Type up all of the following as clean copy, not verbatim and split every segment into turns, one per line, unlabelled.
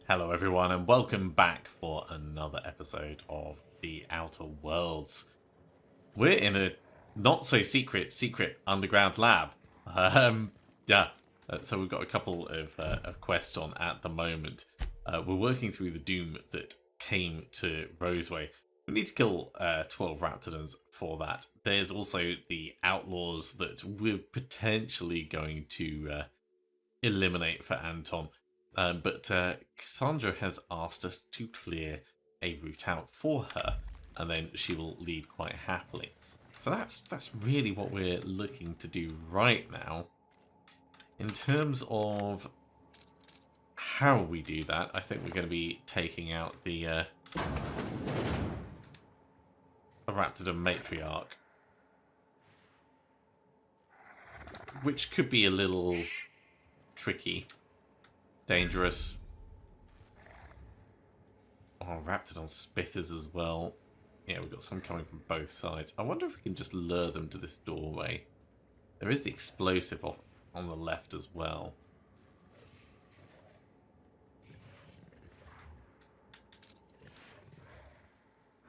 Hello everyone and welcome back for another episode of The Outer Worlds. We're in a not so secret underground lab. So we've got a couple of quests on at the moment. We're working through the doom that came to Roseway. We need to kill 12 Raptidons for that. There's also the outlaws that we're potentially going to eliminate for Anton. But Cassandra has asked us to clear a route out for her, and then she will leave quite happily. So that's really what we're looking to do right now. In terms of how we do that, I think we're going to be taking out the Raptidon matriarch, which could be a little tricky. Dangerous. Oh, Raptidon spitters as well. Yeah, we've got some coming from both sides. I wonder if we can just lure them to this doorway. There is the explosive off on the left as well.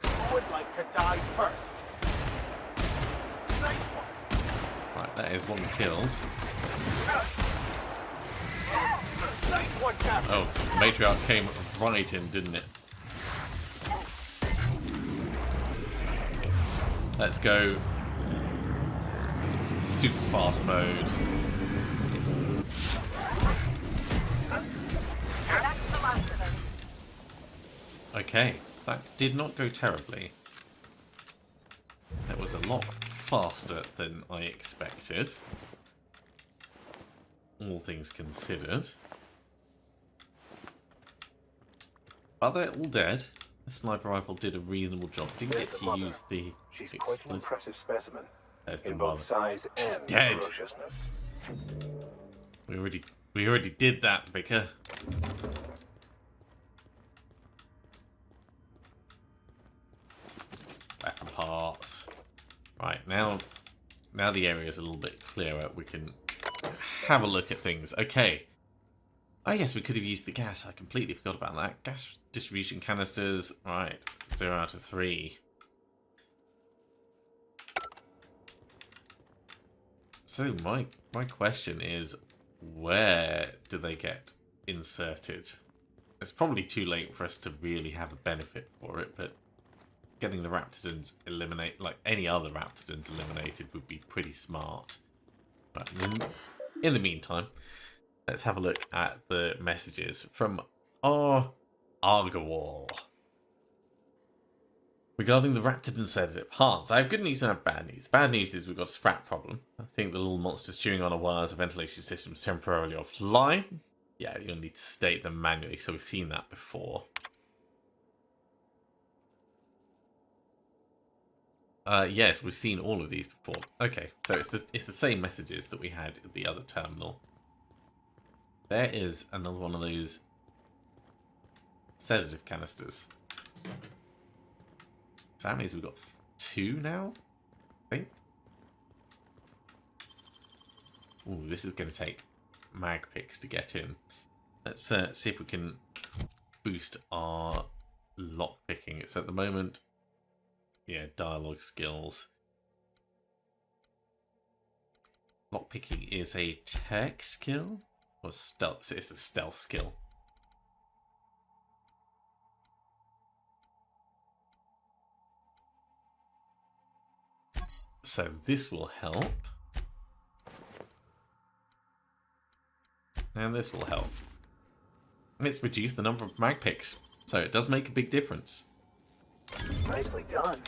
Who would like to die first?
Right, that is one killed. Oh, matriarch came right in, didn't it? Let's go super fast mode. Okay, that did not go terribly. That was a lot faster than I expected, all things considered. Are they all dead? The sniper rifle did a reasonable job. Didn't get to use the
She's quite an impressive specimen.
There's the
in
mother.
both size
She's
and
dead.
ferociousness.
We already did that, Vicar. Weapon parts. Right, now the area is a little bit clearer. We can have a look at things. Okay. Oh yes, we could have used the gas. I completely forgot about that. Gas distribution canisters. Right, 0 out of 3. So my question is, where do they get inserted? It's probably too late for us to really have a benefit for it, but getting the Raptidons like any other Raptidons eliminated would be pretty smart. But in the meantime, let's have a look at the messages from our Argawal. Regarding the Raptidon sedative, Hans, I have good news and I have bad news. Bad news is we've got a sprat problem. I think the little monster's chewing on our wires, the ventilation system's temporarily offline. Yeah, you'll need to state them manually, so we've seen that before. Yes, we've seen all of these before. Okay, so it's the same messages that we had at the other terminal. There is another one of those sedative canisters. So that means we've got 2 now, I think. Ooh, this is going to take mag picks to get in. Let's see if we can boost our lock picking. So at the moment, yeah, dialogue skills. Lock picking is a tech skill or stealth. It's a stealth skill. So this will help. And this will help. It's reduced the number of mag picks. So it does make a big difference.
Nicely done.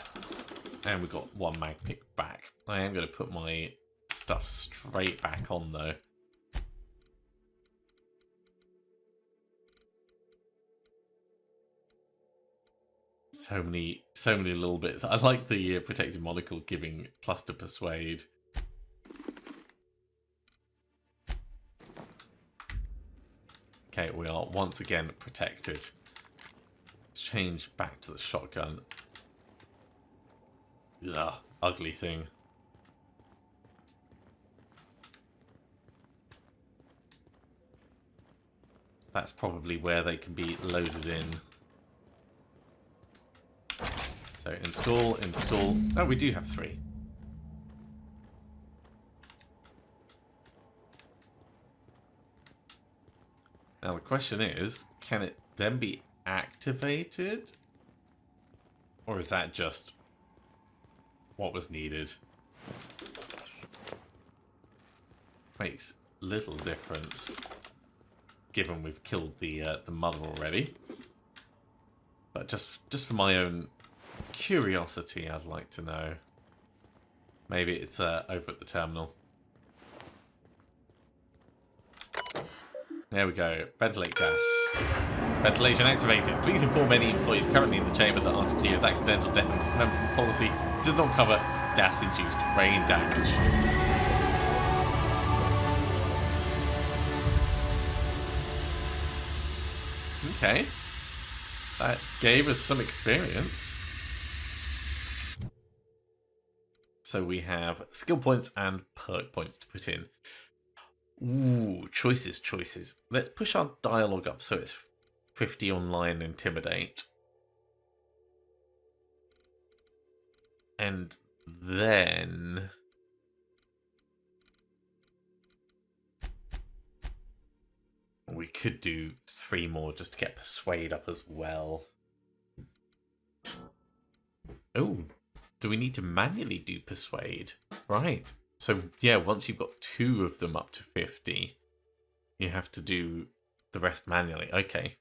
And we've got 1 mag pick back. I am going to put my stuff straight back on though. So many little bits. I like the protective monocle giving cluster persuade. Okay, we are once again protected. Let's change back to the shotgun. Ugh, ugly thing. that's probably where they can be loaded in. So install, install. Oh, we do have 3. Now the question is, can it then be activated? Or is that just what was needed? Makes little difference, given we've killed the mother already. But just for my own curiosity, I'd like to know. Maybe it's over at the terminal. There we go. Ventilate gas. Ventilation activated. Please inform any employees currently in the chamber that Articleo's accidental death and dismemberment policy does not cover gas-induced brain damage. Okay. That gave us some experience. So we have skill points and perk points to put in. Ooh, choices, choices. Let's push our dialogue up so it's 50 online intimidate. And then we could do 3 more just to get persuade up as well. Oh, do we need to manually do persuade? Right. So yeah, once you've got 2 of them up to 50, you have to do the rest manually. Okay.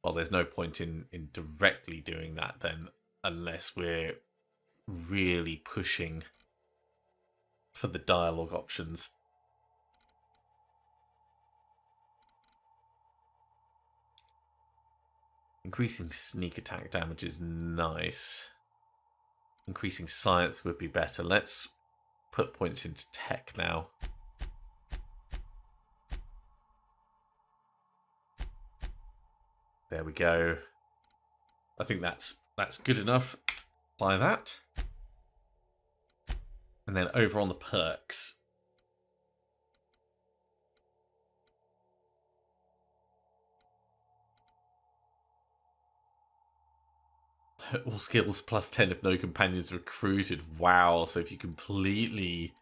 Well, there's no point in directly doing that then, unless we're really pushing for the dialogue options. Increasing sneak attack damage is nice. Increasing science would be better. Let's put points into tech now. There we go. I think that's good enough. Apply that. And then over on the perks. All skills plus 10 if no companions recruited. Wow, so if you completely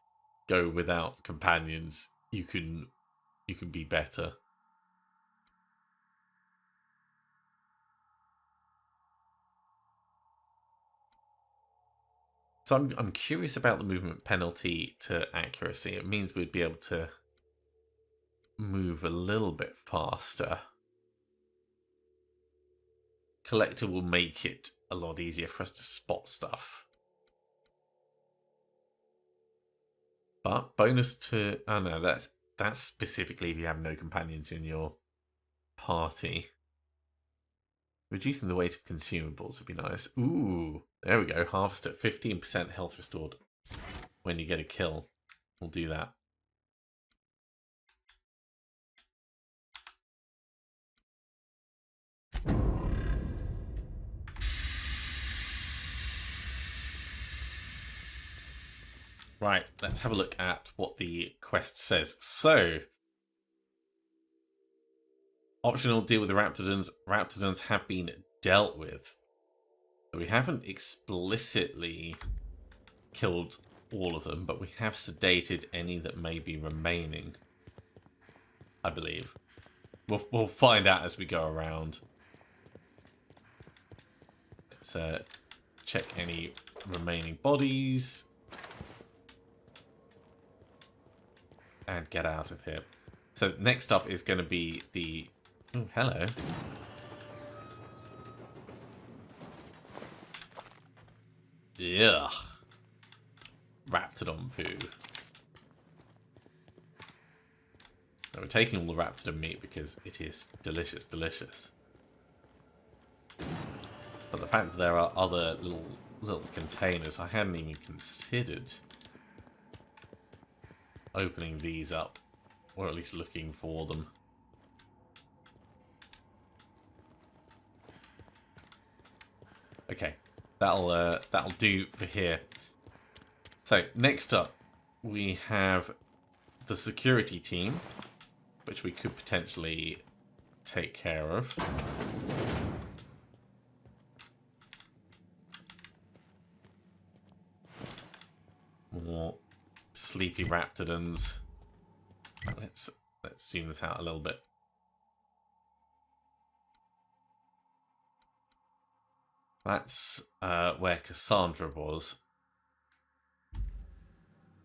go without companions, you can be better. So I'm curious about the movement penalty to accuracy. It means we'd be able to move a little bit faster. Collector will make it a lot easier for us to spot stuff. But bonus to... Oh no, that's specifically if you have no companions in your party. Reducing the weight of consumables would be nice. Ooh, there we go. Harvest at 15% health restored when you get a kill. We'll do that. Right, let's have a look at what the quest says. So, optional, deal with the Raptidons. Raptidons have been dealt with. So we haven't explicitly killed all of them, but we have sedated any that may be remaining, I believe. We'll find out as we go around. Let's check any remaining bodies. And get out of here. So next up is going to be the... Oh, hello. Ugh. Raptidon poo. Now we're taking all the Raptidon meat because it is delicious, delicious. But the fact that there are other little containers I hadn't even considered opening these up, or at least looking for them. Okay, that'll do for here. So next up we have the security team, which we could potentially take care of. More sleepy raptidons. Let's zoom this out a little bit. That's where Cassandra was.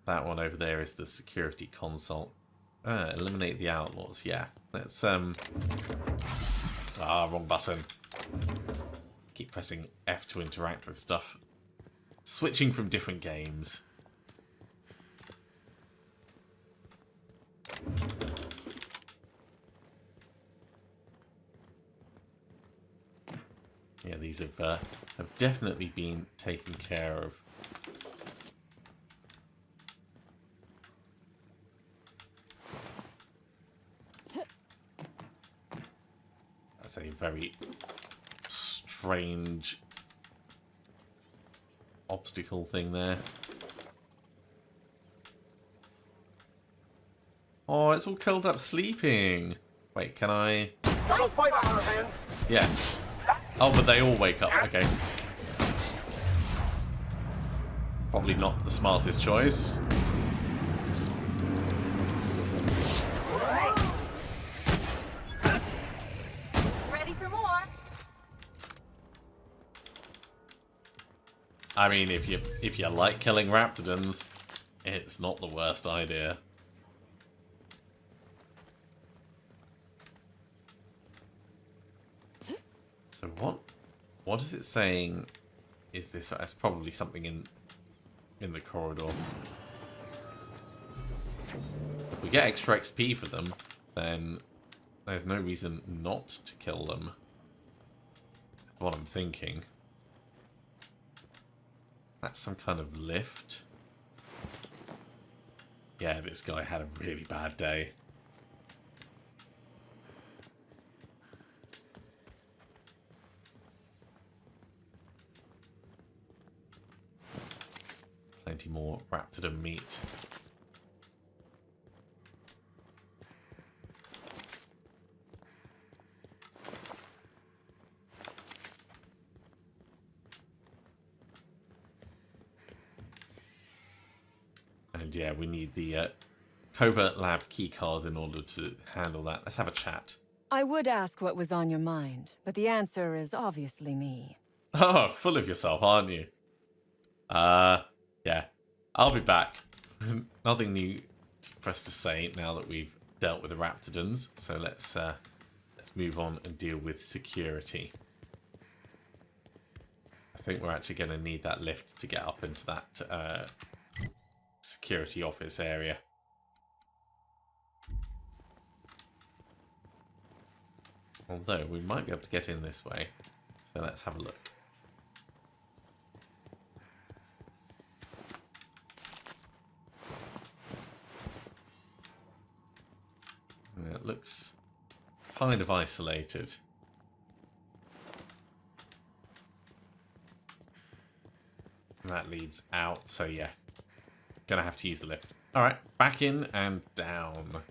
That one over there is the security console. Eliminate the outlaws. Yeah, let's wrong button. Keep pressing F to interact with stuff. Switching from different games. Yeah, these have definitely been taken care of. That's a very strange obstacle thing there. Oh, it's all curled up sleeping. Wait, can I?
Double fight on our hands.
Yes. Oh, but they all wake up. Okay. Probably not the smartest choice.
Ready for more?
I mean, if you like killing raptidons, it's not the worst idea. So what is it saying? Is this? It's probably something in the corridor. If we get extra XP for them, then there's no reason not to kill them. That's what I'm thinking. That's some kind of lift. Yeah, this guy had a really bad day. Plenty more raptidon meat. And yeah, we need the covert lab keycard in order to handle that. Let's have a chat.
I would ask what was on your mind, but the answer is obviously me.
Oh, full of yourself, aren't you? Yeah. I'll be back. Nothing new for us to say now that we've dealt with the raptidons. So let's move on and deal with security. I think we're actually going to need that lift to get up into that security office area. Although we might be able to get in this way. So let's have a look. It looks kind of isolated. And that leads out, so yeah. Gonna have to use the lift. Alright, back in and down.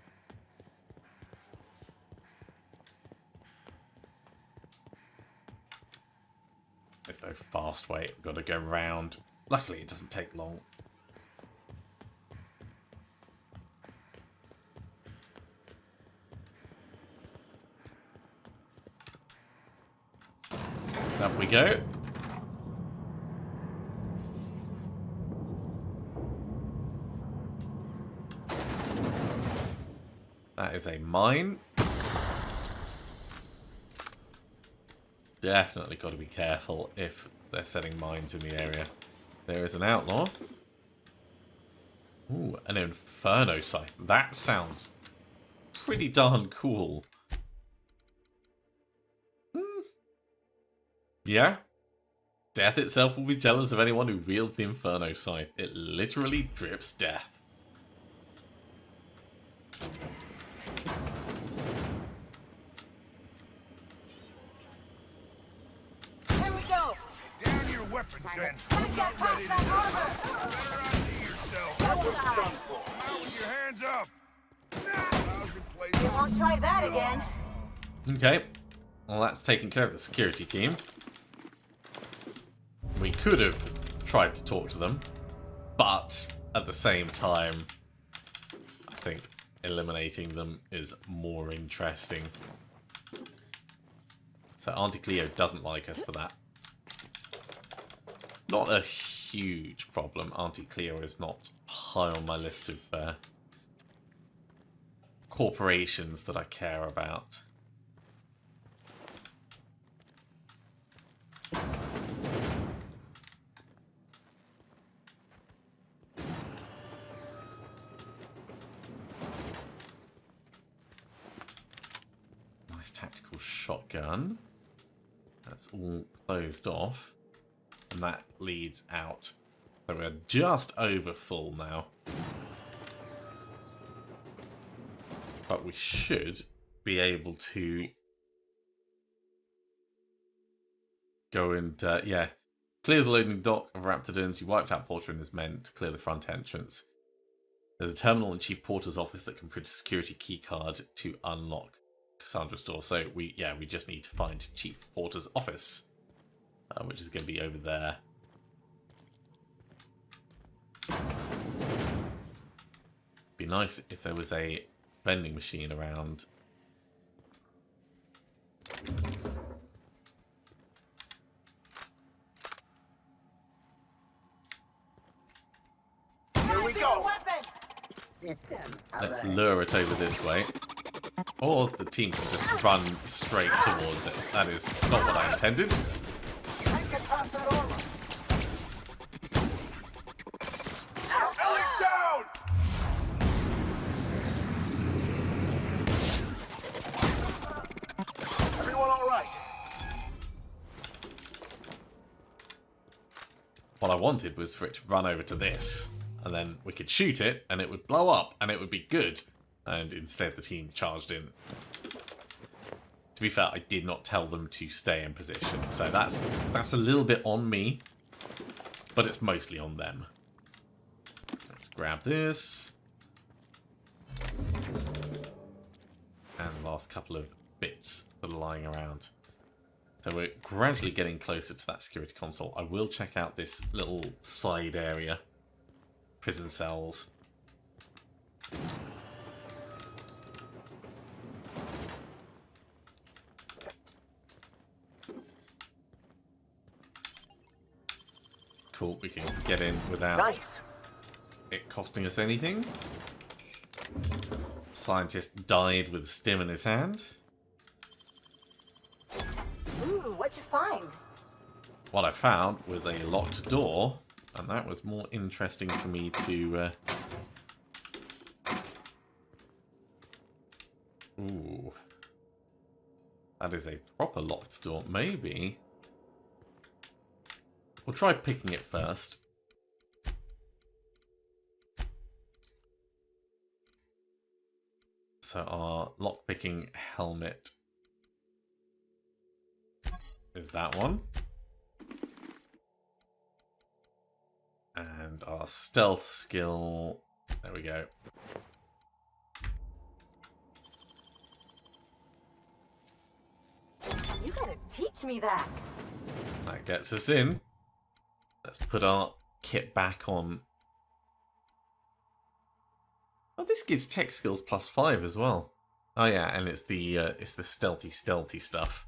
There's no fast way, we've got to go round. Luckily it doesn't take long. Up we go. That is a mine. Definitely got to be careful if they're setting mines in the area. There is an outlaw. Ooh, an inferno scythe. That sounds pretty darn cool. Yeah. Death itself will be jealous of anyone who wields the Inferno Scythe. It literally drips death.
Here we go.
Down your weapons, then.
Take that past that armor.
Better idea yourself.
Double die.
Out with your hands up.
You won't try that again.
Okay. Well, that's taking care of the security team. We could have tried to talk to them, but at the same time, I think eliminating them is more interesting. So Auntie Cleo doesn't like us for that. Not a huge problem. Auntie Cleo is not high on my list of corporations that I care about. Nice tactical shotgun. That's all closed off. And that leads out. So we're just over full now. But we should be able to go and, yeah, clear the loading dock of Raptidons. You wiped out Porter and his men to clear the front entrance. There's a terminal in Chief Porter's office that can print a security key card to unlock Cassandra's door. So we just need to find Chief Porter's office, which is going to be over there. Be nice if there was a vending machine around.
Here we go.
System.
Let's lure it over this way. Or the team can just run straight towards it. That is not what I intended.
I can pass that armor. Belly's down! Everyone all right?
What I wanted was for it to run over to this, and then we could shoot it, and it would blow up, and it would be good. And instead the team charged in. To be fair, I did not tell them to stay in position, so that's a little bit on me, but it's mostly on them. Let's grab this. And the last couple of bits that are lying around. So we're gradually getting closer to that security console. I will check out this little side area. Prison cells. Cool, we can get in without
Nice.
it costing us anything. Scientist died with a stim in his hand.
Ooh, what'd you find?
What I found was a locked door, and that was more interesting for me to... Ooh. That is a proper locked door. Maybe... We'll try picking it first. So our lockpicking helmet is that one. And our stealth skill, there we go.
You gotta teach me that.
That gets us in. Let's put our kit back on. Oh, this gives tech skills +5 as well. Oh yeah, and it's the stealthy stuff.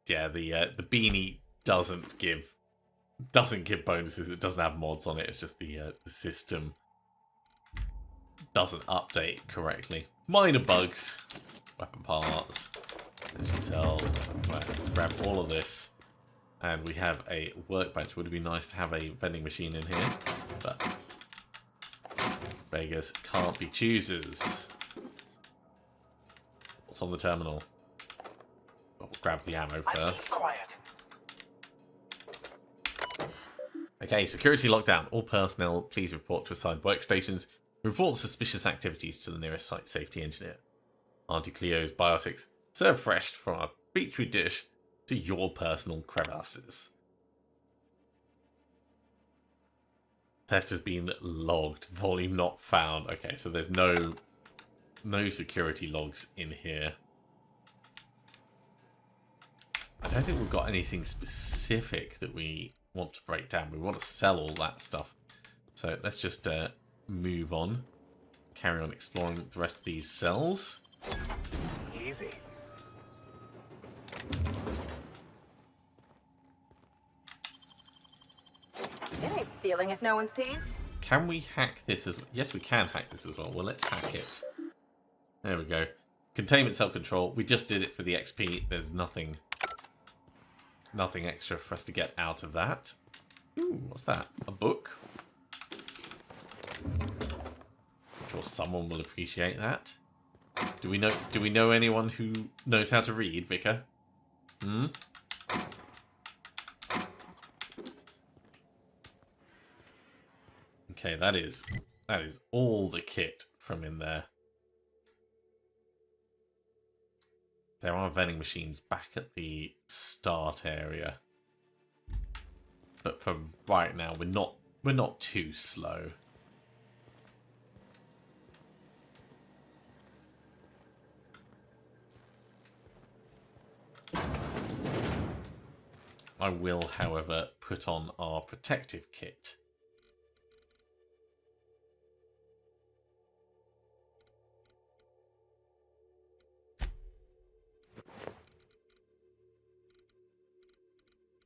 Yeah, the beanie doesn't give bonuses. It doesn't have mods on it. It's just the system doesn't update correctly. Minor bugs. Weapon parts. Energy cells. Right, let's grab all of this. And we have a workbench. Would it be nice to have a vending machine in here? But beggars can't be choosers. What's on the terminal? We'll grab the ammo first.
Quiet.
Okay, security lockdown. All personnel, please report to assigned workstations. Report suspicious activities to the nearest site safety engineer. Auntie Cleo's biotics, served fresh from a petri dish to your personal crevasses. Theft has been logged. Volume not found. Okay, so there's no security logs in here. I don't think we've got anything specific that we want to break down. We want to sell all that stuff. So let's just move on. Carry on exploring the rest of these cells.
Easy.
It ain't stealing if no one sees.
Can we hack this as well? Yes, we can hack this as well. Well, let's hack it. There we go. Containment self-control. We just did it for the XP. There's nothing extra for us to get out of that. Ooh, what's that? A book? I'm sure someone will appreciate that. Do we know anyone who knows how to read, Vicar? Hmm? Okay, that is all the kit from in there. There are vending machines back at the start area. But for right now, we're not too slow. I will, however, put on our protective kit.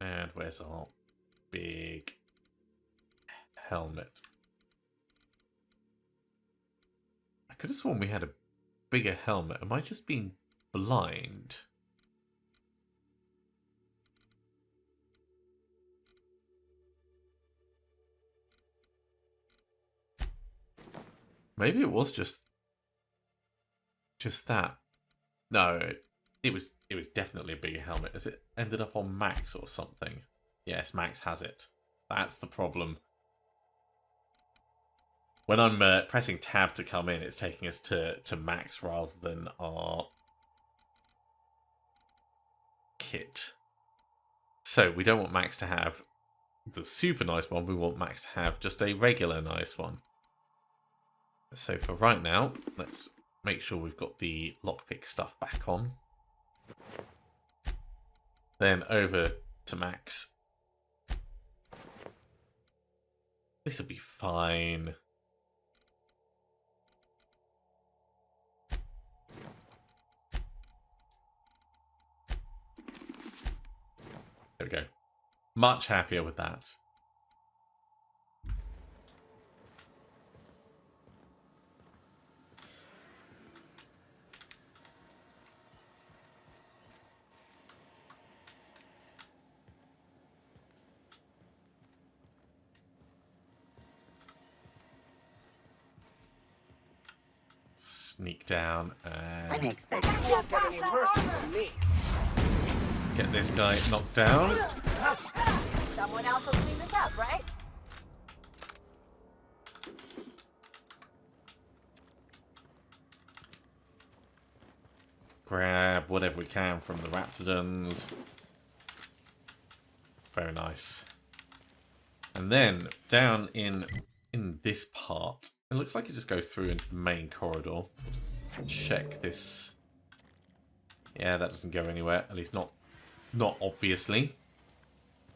And where's our big helmet? I could have sworn we had a bigger helmet. Am I just being blind? Maybe it was just that. No, it was definitely a bigger helmet. Has it ended up on Max or something? Yes, Max has it. That's the problem. When I'm pressing tab to come in, it's taking us to Max rather than our kit. So we don't want Max to have the super nice one. We want Max to have just a regular nice one. So for right now, let's make sure we've got the lockpick stuff back on. Then over to Max. This will be fine. There we go. Much happier with that. Sneak down and
You won't get any mercy from me.
get this guy knocked down.
Someone else will clean this up, right?
Grab whatever we can from the Raptidons. Very nice. And then down in this part, it looks like it just goes through into the main corridor. Check this. Yeah, that doesn't go anywhere. At least not obviously.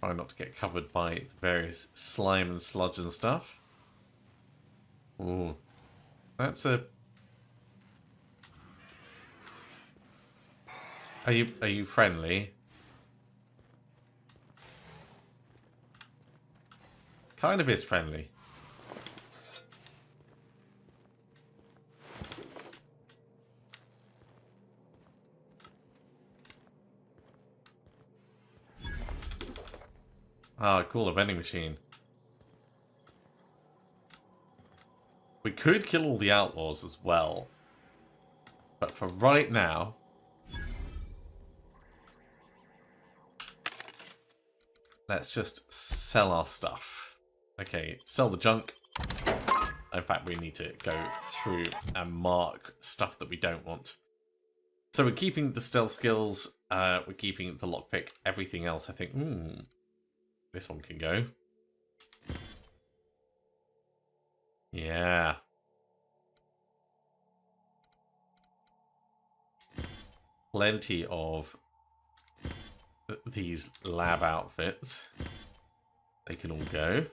Try not to get covered by the various slime and sludge and stuff. Ooh. That's a... Are you friendly? Kind of is friendly. Ah, cool, a vending machine. We could kill all the outlaws as well. But for right now... let's just sell our stuff. Okay, sell the junk. In fact, we need to go through and mark stuff that we don't want. So we're keeping the stealth skills, we're keeping the lockpick, everything else I think... this one can go. Yeah. Plenty of these lab outfits. They can all go.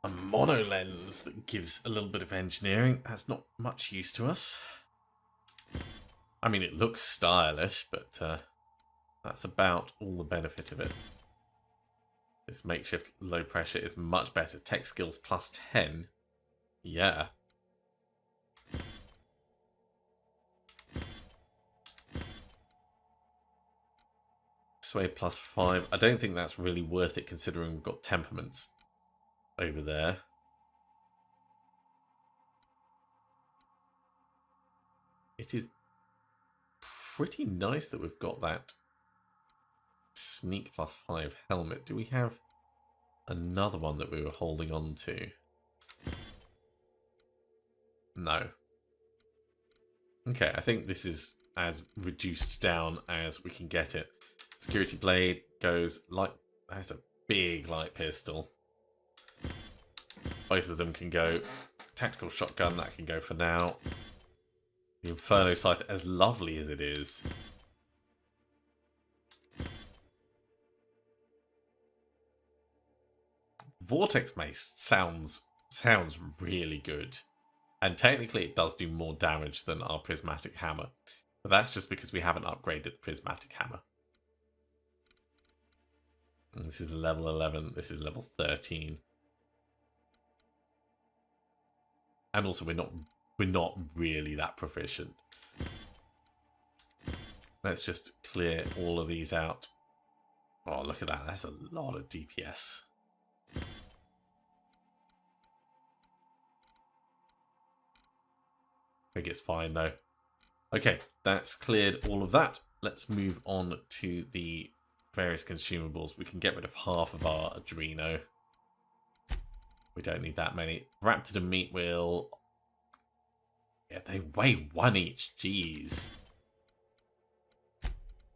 A mono lens that gives a little bit of engineering. That's not much use to us. I mean, it looks stylish, but that's about all the benefit of it. This makeshift low pressure is much better. Tech skills plus 10. Yeah. Sway plus 5. I don't think that's really worth it considering we've got temperaments over there. It is pretty nice that we've got that sneak plus 5 helmet. Do we have another one that we were holding on to? No. Okay, I think this is as reduced down as we can get it. Security blade goes like... That's a big light pistol. Both of them can go. Tactical shotgun, that can go for now. The Inferno Sight, as lovely as it is. Vortex Mace sounds really good. And technically it does do more damage than our Prismatic Hammer. But that's just because we haven't upgraded the Prismatic Hammer. And this is level 11, this is level 13. And also we're not really that proficient. Let's just clear all of these out. Oh, look at that. That's a lot of DPS. I think it's fine though. Okay, that's cleared all of that. Let's move on to the various consumables. We can get rid of half of our Adreno. We don't need that many. Raptor meat will... Yeah, they weigh 1 each. Jeez.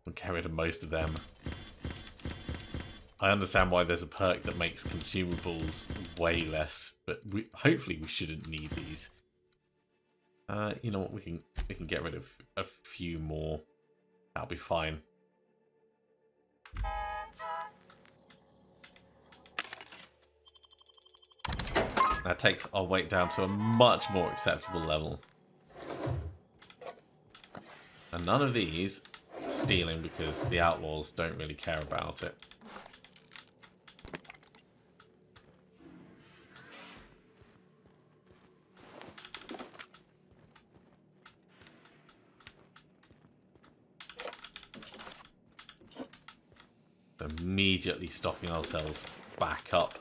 We'll get rid of most of them. I understand why there's a perk that makes consumables way less, but hopefully we shouldn't need these. You know what? We can get rid of a few more. That'll be fine. That takes our weight down to a much more acceptable level. And none of these are stealing because the outlaws don't really care about it. Immediately stocking ourselves back up.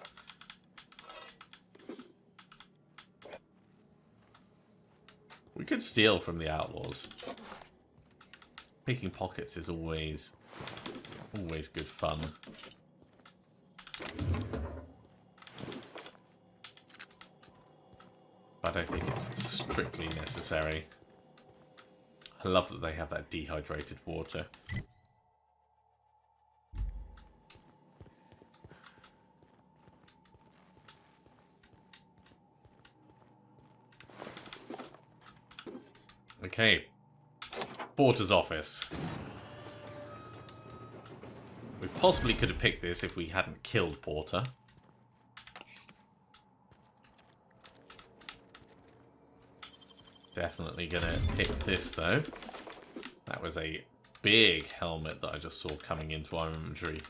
We could steal from the outlaws. Picking pockets is always good fun. But I don't think it's strictly necessary. I love that they have that dehydrated water. Okay, Porter's office. We possibly could have picked this if we hadn't killed Porter. Definitely gonna pick this though. That was a big helmet that I just saw coming into our inventory.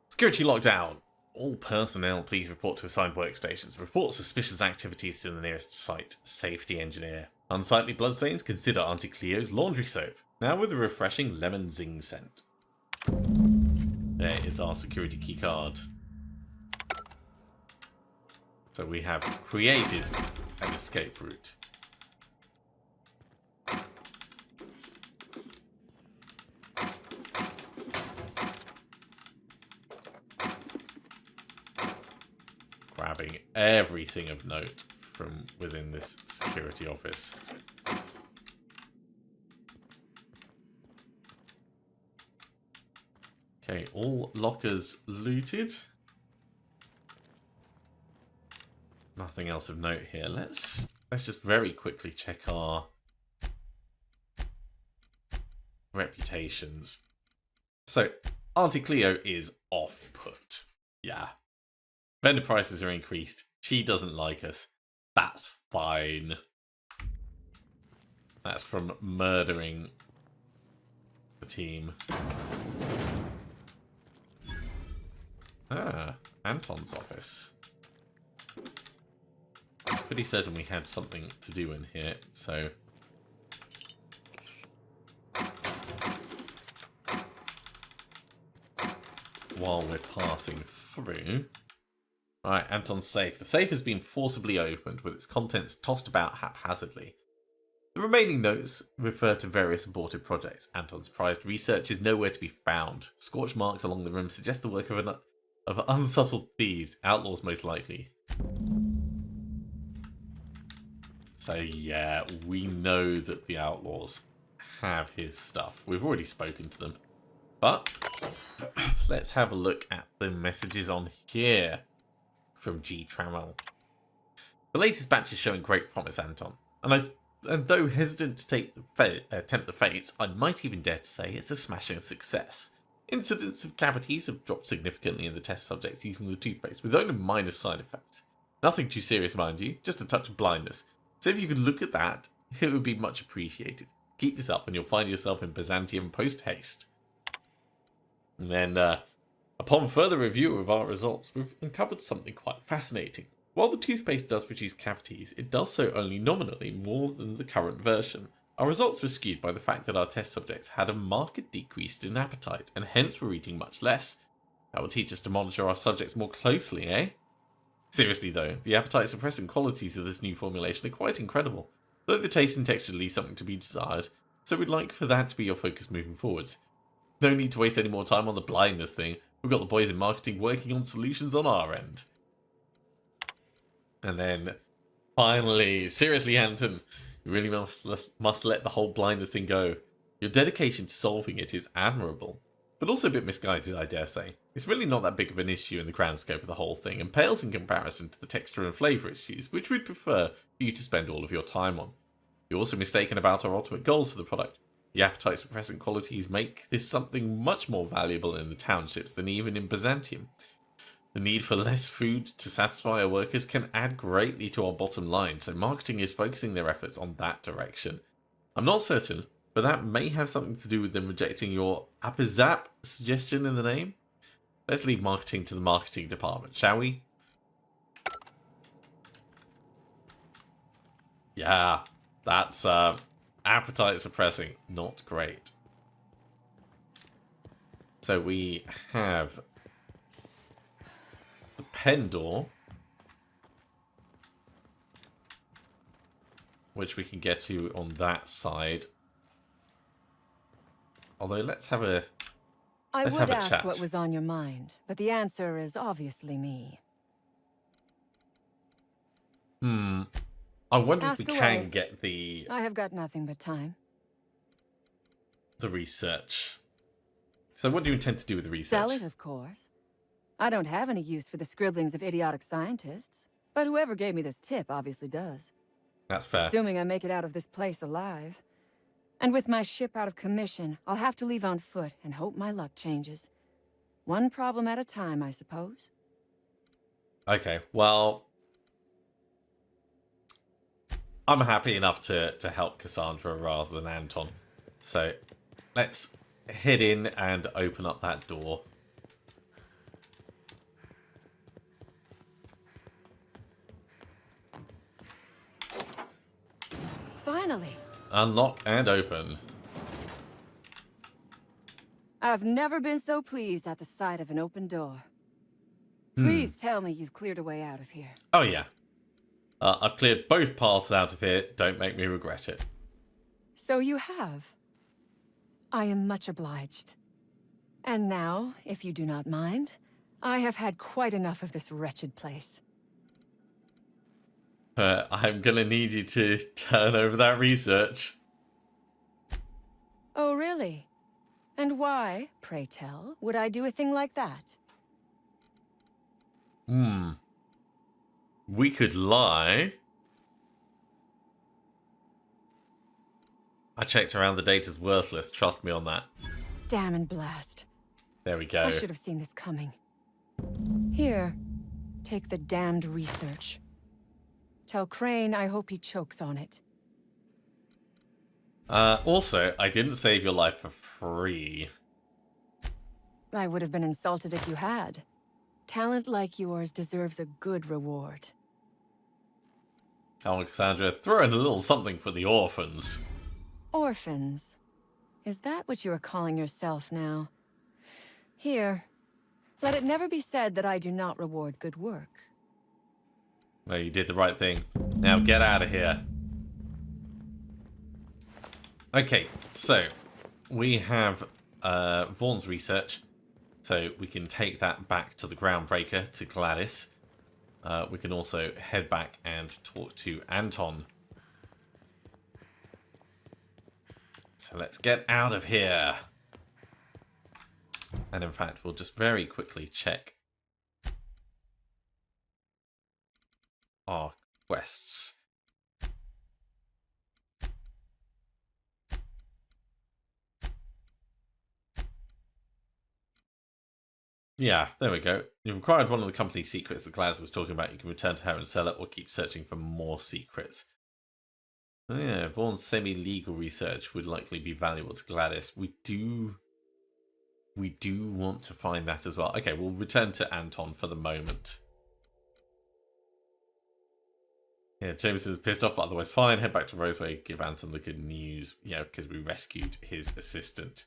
Security lockdown. All personnel, please report to assigned workstations. Report suspicious activities to the nearest site safety engineer. Unsightly bloodstains, consider Auntie Cleo's laundry soap. Now with a refreshing lemon zing scent. There is our security key card. So we have created an escape route. Grabbing everything of note from within this security office. Okay, all lockers looted. Nothing else of note here. Let's just very quickly check our reputations. So, Auntie Cleo is off-put. Yeah. Vendor prices are increased. She doesn't like us. That's fine. That's from murdering the team. Ah, Anton's office. Pretty certain we had something to do in here, so... While we're passing through... Alright, Anton's safe. The safe has been forcibly opened, with its contents tossed about haphazardly. The remaining notes refer to various aborted projects. Anton's prized research is nowhere to be found. Scorch marks along the rim suggest the work of unsubtle thieves, outlaws most likely. So yeah, we know that the outlaws have his stuff. We've already spoken to them. But let's have a look at the messages on here from G. Trammell. The latest batch is showing great promise, Anton. And though hesitant to tempt the fates, I might even dare to say it's a smashing success. Incidents of cavities have dropped significantly in the test subjects using the toothpaste, with only minor side effects. Nothing too serious, mind you, just a touch of blindness. So if you could look at that, it would be much appreciated. Keep this up and you'll find yourself in Byzantium post-haste. And then, upon further review of our results, we've uncovered something quite fascinating. While the toothpaste does reduce cavities, it does so only nominally more than the current version. Our results were skewed by the fact that our test subjects had a marked decrease in appetite, and hence were eating much less. That will teach us to monitor our subjects more closely, eh? Seriously though, the appetite-suppressant qualities of this new formulation are quite incredible, though the taste and texture leave something to be desired, so we'd like for that to be your focus moving forwards. No need to waste any more time on the blindness thing. We've got the boys in marketing working on solutions on our end. And then, finally, seriously, Anton, you really must let the whole blindness thing go. Your dedication to solving it is admirable, but also a bit misguided, I dare say. It's really not that big of an issue in the grand scope of the whole thing, and pales in comparison to the texture and flavour issues, which we'd prefer for you to spend all of your time on. You're also mistaken about our ultimate goals for the product. The appetite-suppressant qualities make this something much more valuable in the townships than even in Byzantium. The need for less food to satisfy our workers can add greatly to our bottom line, so marketing is focusing their efforts on that direction. I'm not certain, but that may have something to do with them rejecting your apizap suggestion in the name. Let's leave marketing to the marketing department, shall we? Yeah, that's appetite suppressing, not great. So we have the pen door, which we can get to on that side. Although let's have a
I
let's
would
have a
ask
chat.
what was on your mind, but the answer is obviously me.
I wonder
Ask
if we
away.
can get the
I have got nothing but time.
research. So what do you intend to do with the research?
Sell it, of course. I don't have any use for the scribblings of idiotic scientists, but whoever gave me this tip obviously does.
That's fair.
Assuming I make it out of this place alive. And with my ship out of commission, I'll have to leave on foot and hope my luck changes. One problem at a time, I suppose.
Okay, well, I'm happy enough to help Cassandra rather than Anton. So let's head in and open up that door.
Finally!
Unlock and open.
I've never been so pleased at the sight of an open door. Please tell me you've cleared a way out of here.
Oh yeah. I've cleared both paths out of here. Don't make me regret it.
So you have. I am much obliged. And now, if you do not mind, I have had quite enough of this wretched place.
I'm gonna need you to turn over that research.
Oh, really? And why, pray tell, would I do a thing like that?
We could lie. I checked around, the data's worthless. Trust me on that.
Damn and blast.
There we go.
I should have seen this coming. Here, take the damned research. Tell Crane I hope he chokes on it.
Also, I didn't save your life for free.
I would have been insulted if you had. Talent like yours deserves a good reward.
Come on, Cassandra, throw in a little something for the orphans.
Orphans. Is that what you are calling yourself now? Here. Let it never be said that I do not reward good work.
No, you did the right thing. Now get out of here. Okay, so we have Vaughn's research, so we can take that back to the Groundbreaker, to Gladys. We can also head back and talk to Anton. So let's get out of here. And in fact, we'll just very quickly check our quests. Yeah, there we go. You've acquired one of the company's secrets that Gladys was talking about. You can return to her and sell it, or keep searching for more secrets. Oh yeah, Vaughn's semi-legal research would likely be valuable to Gladys. We do want to find that as well. Okay, we'll return to Anton for the moment. Yeah, James is pissed off, but otherwise fine. Head back to Roseway, give Anton the good news. Yeah, because we rescued his assistant.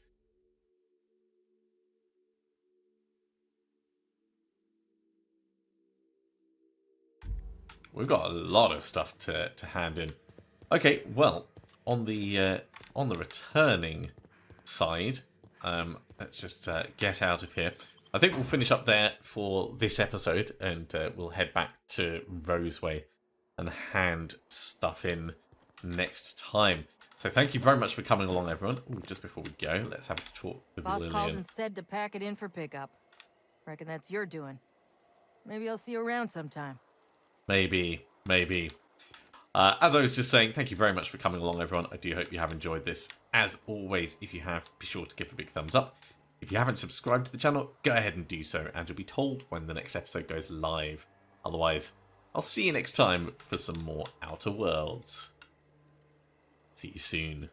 We've got a lot of stuff to hand in. Okay, well, on the returning side, let's just get out of here. I think we'll finish up there for this episode, and we'll head back to Roseway and hand stuff in next time. So thank you very much for coming along, everyone. Ooh, just before we go, let's have a talk with
Boss
Lillian.
called and said to pack it in for pickup. Reckon that's your doing. Maybe I'll see you around sometime.
Maybe. As I was just saying, thank you very much for coming along, everyone. I do hope you have enjoyed this. As always, if you have, be sure to give a big thumbs up. If you haven't subscribed to the channel, go ahead and do so, and you'll be told when the next episode goes live. Otherwise, I'll see you next time for some more Outer Worlds. See you soon.